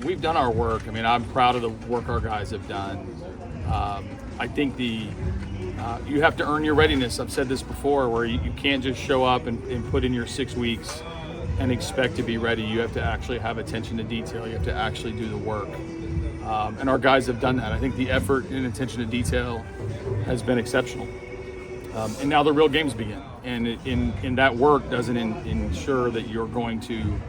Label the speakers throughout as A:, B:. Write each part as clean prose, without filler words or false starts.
A: we've done our work. I mean, I'm proud of the work our guys have done. I think you have to earn your readiness. I've said this before, where you can't just show up and put in your 6 weeks and expect to be ready. You have to actually have attention to detail. You have to actually do the work. And our guys have done that. I think the effort and attention to detail has been exceptional. And now the real games begin. And in that work doesn't ensure that you're going to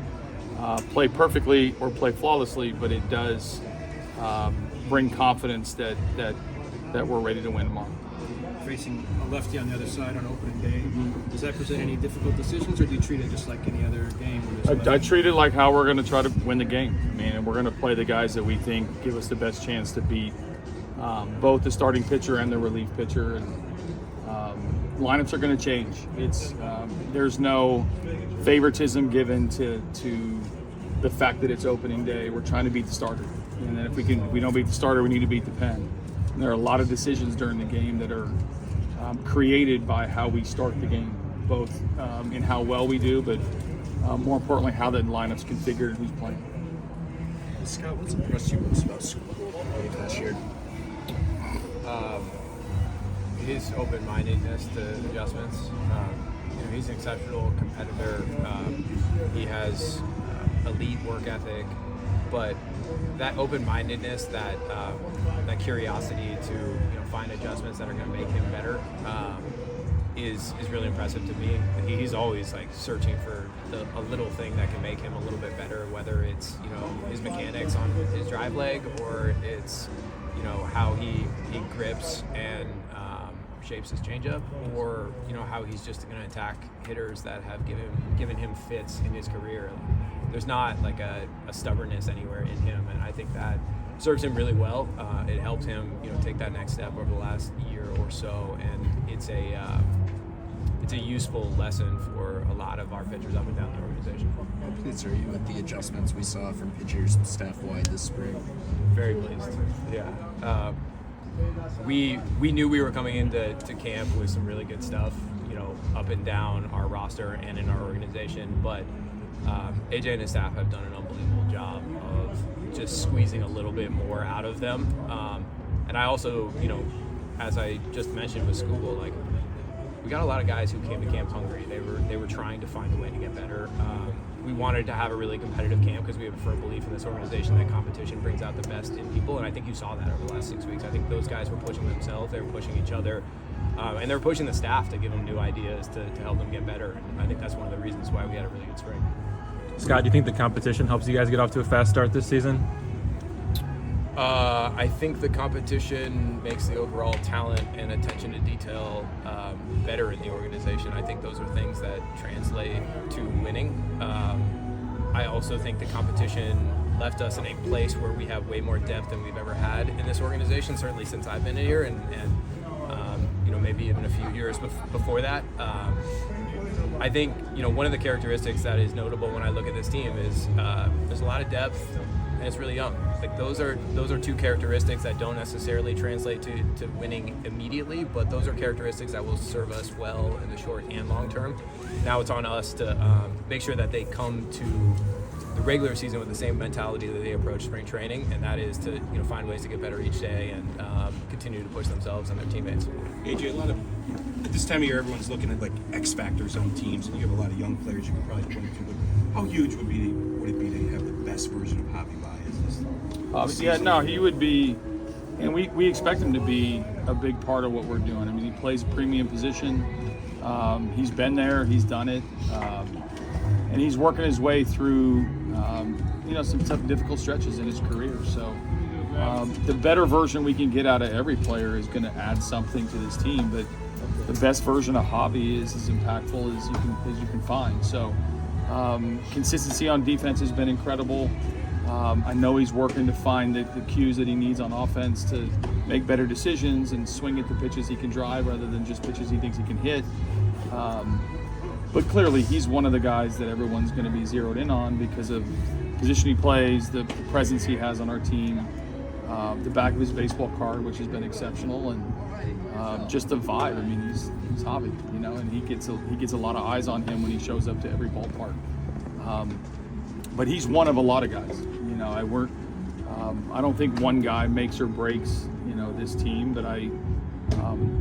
A: play perfectly or play flawlessly, but it does bring confidence that we're ready to win tomorrow.
B: Facing a lefty on the other side on opening day, does that present any difficult decisions, or do you treat it just like any other game?
A: I treat it like how we're going to try to win the game. I mean, we're going to play the guys that we think give us the best chance to beat both the starting pitcher and the relief pitcher. And lineups are going to change. There's no favoritism given to the fact that it's opening day. We're trying to beat the starter, and then if we don't beat the starter, we need to beat the pen. And there are a lot of decisions during the game that are created by how we start the game, both in how well we do, but more importantly, how the lineup's configured and who's playing.
C: Scott, what's impressed you most about Skubal last year?
D: His open-mindedness to adjustments. He's an exceptional competitor. He has elite work ethic, but that open-mindedness, that curiosity to find adjustments that are going to make him better is really impressive to me. He's always searching for a little thing that can make him a little bit better, whether it's his mechanics on his drive leg, or it's how he grips and shapes his changeup, or how he's just going to attack hitters that have given him fits in his career. There's not a stubbornness anywhere in him, and I think that serves him really well. It helped him take that next step over the last year or so, and it's a useful lesson for a lot of our pitchers up and down the organization.
C: How pleased are you with the adjustments we saw from pitchers staff-wide this spring?
D: Very pleased. Yeah. We knew we were coming into camp with some really good stuff, up and down our roster and in our organization. But AJ and his staff have done an unbelievable job of just squeezing a little bit more out of them. And I also, as I just mentioned with Skubal, we got a lot of guys who came to camp hungry. They were trying to find a way to get better. We wanted to have a really competitive camp because we have a firm belief in this organization that competition brings out the best in people, and I think you saw that over the last 6 weeks. I think those guys were pushing themselves, they were pushing each other, and they were pushing the staff to give them new ideas to help them get better. And I think that's one of the reasons why we had a really good spring.
E: Scott, do you think the competition helps you guys get off to a fast start this season?
D: I think the competition makes the overall talent and attention to detail better in the organization. I think those are things that translate to winning. I also think the competition left us in a place where we have way more depth than we've ever had in this organization, certainly since I've been here, and maybe even a few years before that. I think one of the characteristics that is notable when I look at this team is there's a lot of depth, and it's really young. Those are two characteristics that don't necessarily translate to winning immediately, but those are characteristics that will serve us well in the short and long term. Now it's on us to make sure that they come to the regular season with the same mentality that they approach spring training, and that is to find ways to get better each day and continue to push themselves and their teammates.
F: AJ, at this time of year, everyone's looking at X factors on teams, and you have a lot of young players you could probably point to. But how huge would it be to have the best version of Javier Báez?
A: He would be, and we expect him to be a big part of what we're doing. I mean, he plays a premium position. He's been there, he's done it, and he's working his way through some tough, difficult stretches in his career. So the better version we can get out of every player is going to add something to this team. But the best version of Javi is as impactful as you can find. So consistency on defense has been incredible. I know he's working to find the cues that he needs on offense to make better decisions and swing at the pitches he can drive rather than just pitches he thinks he can hit. But clearly, he's one of the guys that everyone's going to be zeroed in on because of the position he plays, the presence he has on our team, the back of his baseball card, which has been exceptional, and just the vibe. I mean, he's Javi, and he gets a lot of eyes on him when he shows up to every ballpark. But he's one of a lot of guys. I don't think one guy makes or breaks, this team, but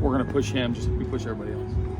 A: we're going to push him just like we push everybody else.